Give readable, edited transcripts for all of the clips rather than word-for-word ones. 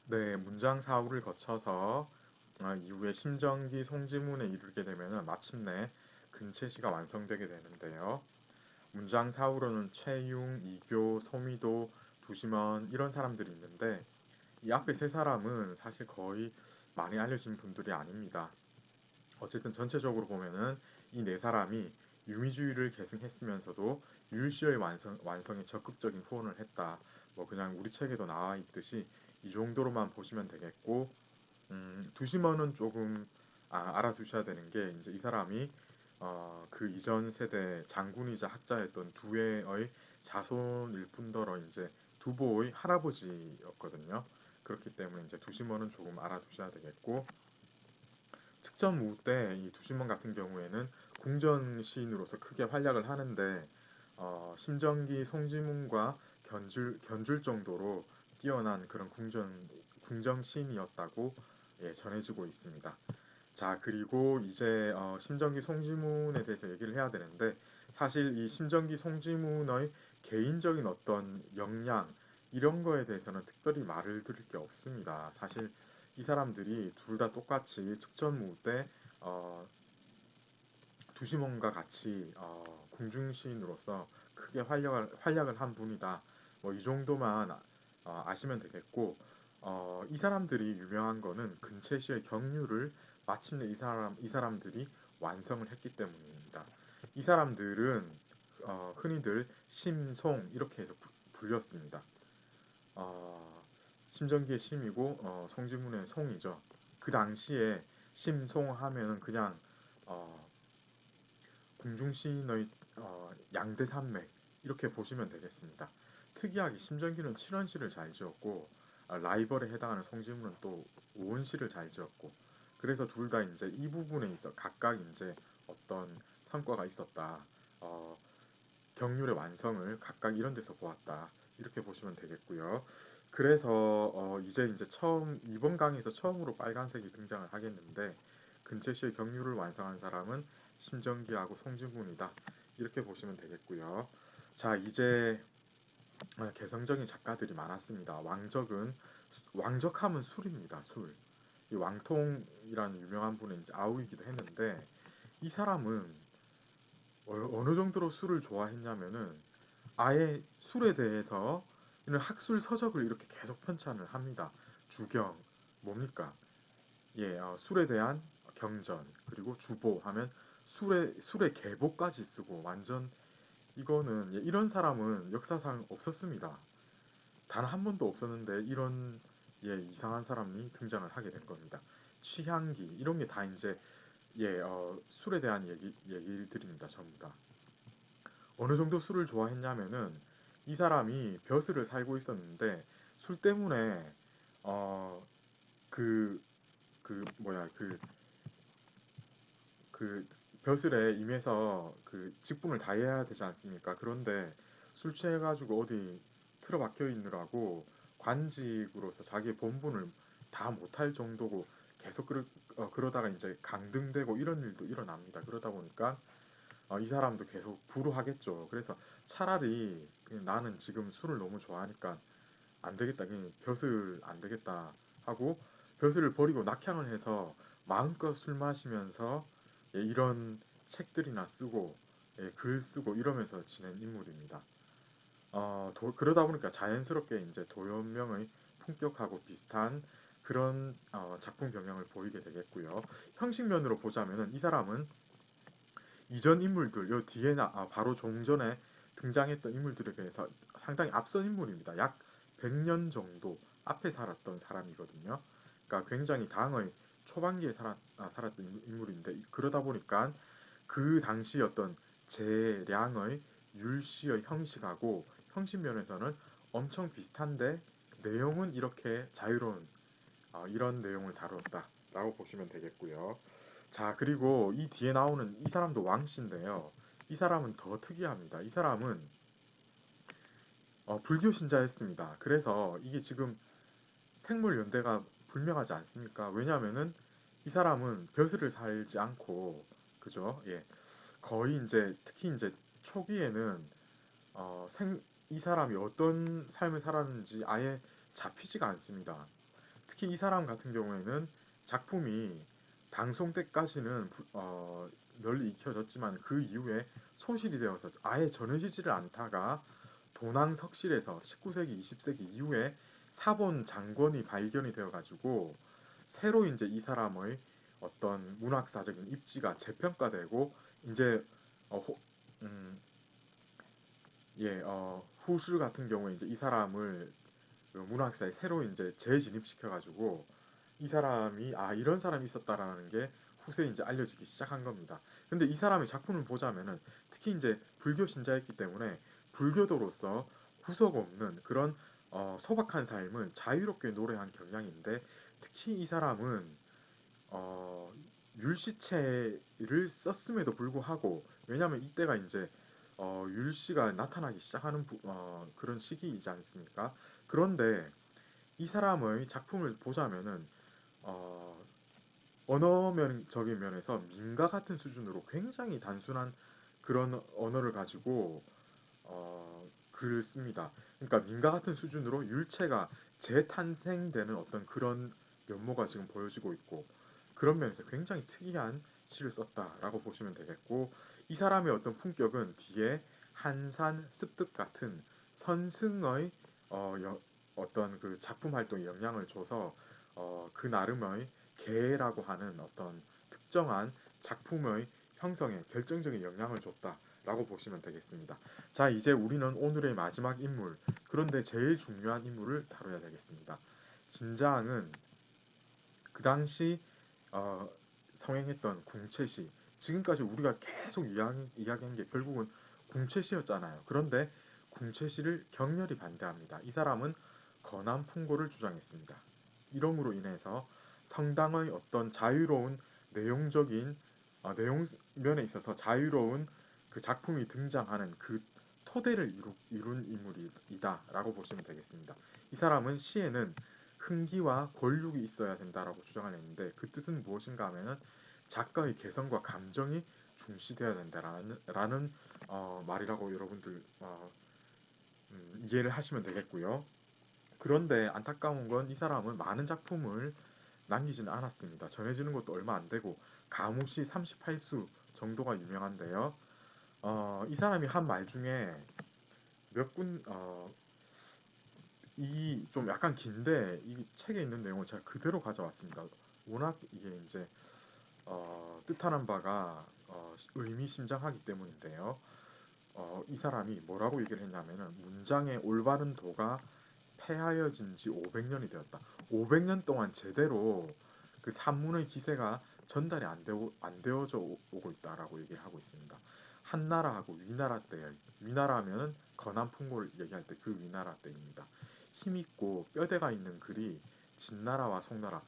네, 문장 사후를 거쳐서 이후에 심정기 송지문에 이르게 되면 마침내 근체시가 완성되게 되는데요. 문장 사후로는 최융, 이교, 소미도, 두심원 이런 사람들이 있는데 이 앞에 세 사람은 사실 거의 많이 알려진 분들이 아닙니다. 어쨌든 전체적으로 보면은 이 네 사람이 유미주의를 계승했으면서도 율시의 완성에 적극적인 후원을 했다. 뭐 그냥 우리 책에도 나와 있듯이 이 정도로만 보시면 되겠고, 두시머는 조금 알아두셔야 되는 게 이제 이 사람이 그 이전 세대 장군이자 학자였던 두의 자손일 뿐더러 이제 두보의 할아버지였거든요. 그렇기 때문에 이제 두시머는 조금 알아두셔야 되겠고, 특전무 때 이 두시먼 같은 경우에는 궁전 시인으로서 크게 활약을 하는데 심정기 송지문과 견줄 정도로 뛰어난 그런 궁정 시인이었다고 전해지고 있습니다. 자, 그리고 이제 심정기 송지문에 대해서 얘기를 해야 되는데 사실 이 심정기 송지문의 개인적인 어떤 역량 이런 거에 대해서는 특별히 말을 드릴 게 없습니다. 사실 이 사람들이 둘 다 똑같이 측전무 때 어, 두시몬과 같이 궁중시인으로서 크게 활약을 한 분이다. 뭐 이 정도만 아시면 되겠고 이 사람들이 유명한 거는 근채시의 경류를 마침내 이 사람들이 완성을 했기 때문입니다. 이 사람들은 흔히들 심송 이렇게 해서 불렸습니다. 어, 심정기의 심이고 송지문의 송이죠. 그 당시에 심송하면은 그냥 어, 궁중시인의 양대산맥 이렇게 보시면 되겠습니다. 특이하게 심정기는 7원시를 잘 지었고 라이벌에 해당하는 송지문은 또 5원시를 잘 지었고 그래서 둘 다 이제 이 부분에 있어 각각 이제 어떤 성과가 있었다. 어, 경률의 완성을 각각 이런 데서 보았다. 이렇게 보시면 되겠고요. 그래서 이제 처음 이번 강의에서 처음으로 빨간색이 등장을 하겠는데 근체시의 경률을 완성한 사람은 심정기하고 송진군이다. 이렇게 보시면 되겠고요. 자, 이제 개성적인 작가들이 많았습니다. 왕적하면 술입니다. 술. 이 왕통이라는 유명한 분은 이제 아우이기도 했는데 이 사람은 어느 정도로 술을 좋아했냐면은 아예 술에 대해서 이런 학술 서적을 이렇게 계속 편찬을 합니다. 주경 뭡니까? 예, 술에 대한 경전 그리고 주보 하면 술의 계보까지 쓰고 완전 이거는 이런 사람은 역사상 없었습니다. 단 한 번도 없었는데 이런 이상한 사람이 등장을 하게 된 겁니다. 취향기 이런 게 다 이제 술에 대한 얘기들입니다. 전부 다. 어느 정도 술을 좋아했냐면은 이 사람이 벼슬을 살고 있었는데 술 때문에 어 그 뭐야 그 벼슬에 임해서 그 직분을 다해야 되지 않습니까? 그런데 술 취해가지고 어디 틀어박혀 있느라고 관직으로서 자기의 본분을 다 못할 정도고 계속 그러다가 이제 강등되고 이런 일도 일어납니다. 그러다 보니까 이 사람도 계속 불우하겠죠. 그래서 차라리 그냥 나는 지금 술을 너무 좋아하니까 안 되겠다. 그냥 벼슬 안 되겠다 하고 벼슬을 버리고 낙향을 해서 마음껏 술 마시면서 이런 책들이나 쓰고 글 쓰고 이러면서 지낸 인물입니다. 그러다 보니까 자연스럽게 이제 도연명의 품격하고 비슷한 그런 작품 경향을 보이게 되겠고요. 형식면으로 보자면은 이 사람은 이전 인물들, 요 뒤에 바로 종전에 등장했던 인물들에 비해서 상당히 앞선 인물입니다. 약 100년 정도 앞에 살았던 사람이거든요. 그러니까 굉장히 당의 초반기에 살았던 인물인데 그러다 보니까 그 당시 어떤 재량의 율시의 형식하고 형식 면에서는 엄청 비슷한데 내용은 이렇게 자유로운 이런 내용을 다뤘다라고 보시면 되겠고요. 자, 그리고 이 뒤에 나오는 이 사람도 왕씨인데요. 이 사람은 더 특이합니다. 이 사람은 불교 신자였습니다. 그래서 이게 지금 생물 연대가 불명하지 않습니까? 왜냐하면은 이 사람은 벼슬을 살지 않고 그죠? 예. 거의 이제 특히 이제 초기에는 이 사람이 어떤 삶을 살았는지 아예 잡히지가 않습니다. 특히 이 사람 같은 경우에는 작품이 방송 때까지는 널리 익혀졌지만 그 이후에 소실이 되어서 아예 전해지지를 않다가 도낭석실에서 19세기, 20세기 이후에 사본 장권이 발견이 되어가지고 새로 이제 이 사람의 어떤 문학사적인 입지가 재평가되고 이제 어, 호, 음, 후술 같은 경우에 이제 이 사람을 그 문학사에 새로 이제 재진입시켜가지고 이 사람이 이런 사람이 있었다라는 게 후세에 이제 알려지기 시작한 겁니다. 근데 이 사람의 작품을 보자면은 특히 이제 불교 신자였기 때문에 불교도로서 구석 없는 그런 소박한 삶을 자유롭게 노래한 경향인데 특히 이 사람은 어, 율시체를 썼음에도 불구하고 왜냐하면 이때가 이제 율시가 나타나기 시작하는 그런 시기이지 않습니까? 그런데 이 사람의 작품을 보자면은 어, 언어적인 면에서 민가 같은 수준으로 굉장히 단순한 그런 언어를 가지고 글을 씁니다. 그러니까 민가 같은 수준으로 율체가 재탄생되는 어떤 그런 면모가 지금 보여지고 있고 그런 면에서 굉장히 특이한 시를 썼다라고 보시면 되겠고 이 사람의 어떤 품격은 뒤에 한산 습득 같은 선승의 어떤 그 작품 활동에 영향을 줘서 그 나름의 개라고 하는 어떤 특정한 작품의 형성에 결정적인 영향을 줬다라고 보시면 되겠습니다. 자, 이제 우리는 오늘의 마지막 인물, 그런데 제일 중요한 인물을 다뤄야 되겠습니다. 진자항은 그 당시 어, 성행했던 궁채시, 지금까지 우리가 계속 이야기한 게 결국은 궁채시였잖아요. 그런데 궁채시를 격렬히 반대합니다. 이 사람은 거남풍고를 주장했습니다. 이러므로 인해서 성당의 어떤 자유로운 내용적인 내용 면에 있어서 자유로운 그 작품이 등장하는 그 토대를 이룬 인물이다라고 보시면 되겠습니다. 이 사람은 시에는 흥기와 권력이 있어야 된다라고 주장을 했는데 그 뜻은 무엇인가 하면은 작가의 개성과 감정이 중시되어야 된다라는 말이라고 여러분들 이해를 하시면 되겠고요. 그런데 안타까운 건 이 사람은 많은 작품을 남기지는 않았습니다. 전해지는 것도 얼마 안 되고 가무시 38수 정도가 유명한데요. 이 사람이 한 말 중에 몇 군, 이 좀 약간 긴데 이 책에 있는 내용을 제가 그대로 가져왔습니다. 워낙 이게 이제 뜻하는 바가 의미심장하기 때문인데요. 이 사람이 뭐라고 얘기를 했냐면은 문장의 올바른 도가 폐하여진 지 500년이 되었다. 500년 동안 제대로 그 산문의 기세가 전달이 안 되어져 오고 있다라고 얘기를 하고 있습니다. 한나라하고 위나라 때의 위나라 하면은 건한풍고를 얘기할 때 그 위나라 때입니다. 힘있고 뼈대가 있는 글이 진나라와 송나라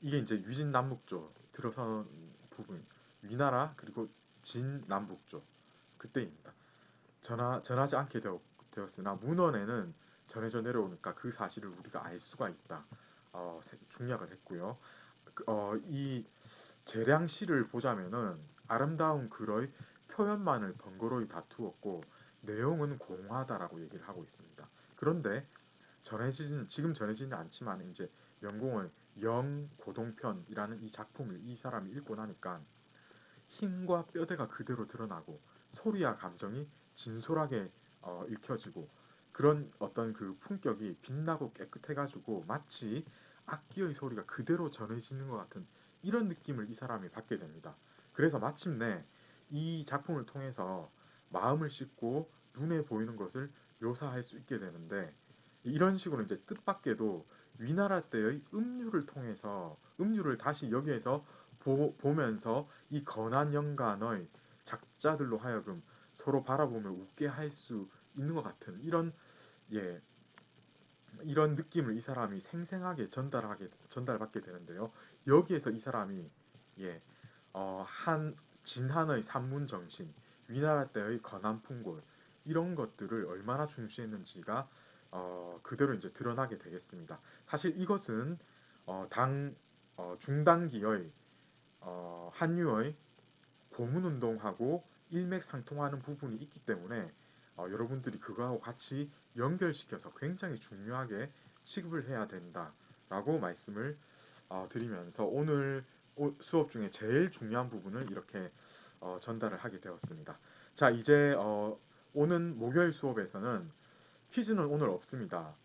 이게 이제 유진남북조 들어선 부분 위나라 그리고 진남북조 그때입니다. 전하지 않게 되었으나 문헌에는 전해져 내려오니까 그 사실을 우리가 알 수가 있다. 중약을 했고요. 이 재량시를 보자면은 아름다운 글의 표현만을 번거로이 다투었고 내용은 공하다라고 얘기를 하고 있습니다. 그런데 지금 전해지는 않지만 이제 영공의 영고동편이라는 이 작품을 이 사람이 읽고 나니까 힘과 뼈대가 그대로 드러나고 소리와 감정이 진솔하게 읽혀지고 그런 어떤 그 품격이 빛나고 깨끗해가지고 마치 악기의 소리가 그대로 전해지는 것 같은 이런 느낌을 이 사람이 받게 됩니다. 그래서 마침내 이 작품을 통해서 마음을 씻고 눈에 보이는 것을 묘사할 수 있게 되는데 이런 식으로 이제 뜻밖에도 위나라 때의 음류를 통해서 음류를 다시 여기에서 보면서 이 건한 영간의 작자들로 하여금 서로 바라보며 웃게 할 수 있는 것 같은 예 이런 느낌을 이 사람이 생생하게 전달받게 되는데요. 여기에서 이 사람이 예, 한 진한의 산문 정신, 위나라 때의 건한 풍골 이런 것들을 얼마나 중시했는지가 그대로 이제 드러나게 되겠습니다. 사실 이것은 당 중단기의 한류의 고문운동하고 일맥상통하는 부분이 있기 때문에 여러분들이 그거하고 같이 연결시켜서 굉장히 중요하게 취급을 해야 된다라고 말씀을 드리면서 오늘 수업 중에 제일 중요한 부분을 이렇게 전달을 하게 되었습니다. 자, 이제 오는 목요일 수업에서는 퀴즈는 오늘 없습니다.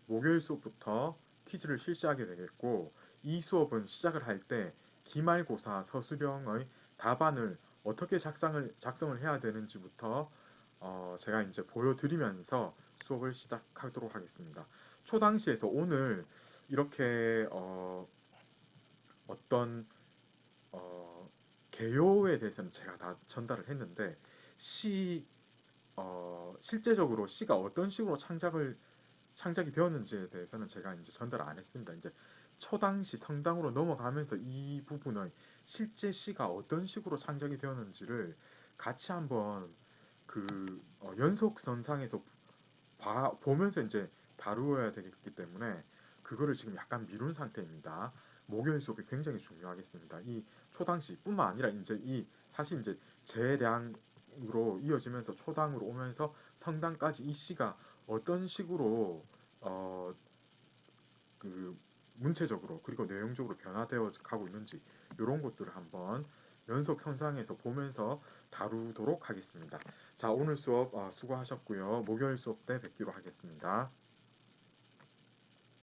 목요일 수업부터 퀴즈를 실시하게 되겠고, 이 수업은 시작을 할 때 기말고사 서술형의 답안을 어떻게 작성을 해야 되는지부터 제가 이제 보여드리면서 수업을 시작하도록 하겠습니다. 초당시에서 오늘 이렇게 어떤 어, 개요에 대해서는 제가 다 전달을 했는데 시 실제적으로 시가 어떤 식으로 창작이 되었는지에 대해서는 제가 이제 전달을 안 했습니다. 이제 초당시 성당으로 넘어가면서 이 부분의 실제 시가 어떤 식으로 창작이 되었는지를 같이 한번 연속선상에서 보면서 이제 다루어야 되기 때문에 그거를 지금 약간 미룬 상태입니다. 목요일 수업이 굉장히 중요하겠습니다. 이 초당시뿐만 아니라 이제 이 사실 이제 재량으로 이어지면서 초당으로 오면서 성당까지 이 시가 어떤 식으로 어, 그 문체적으로 그리고 내용적으로 변화되어 가고 있는지 이런 것들을 한번 연속 선상에서 보면서 다루도록 하겠습니다. 자, 오늘 수업 수고하셨고요. 목요일 수업 때 뵙기로 하겠습니다.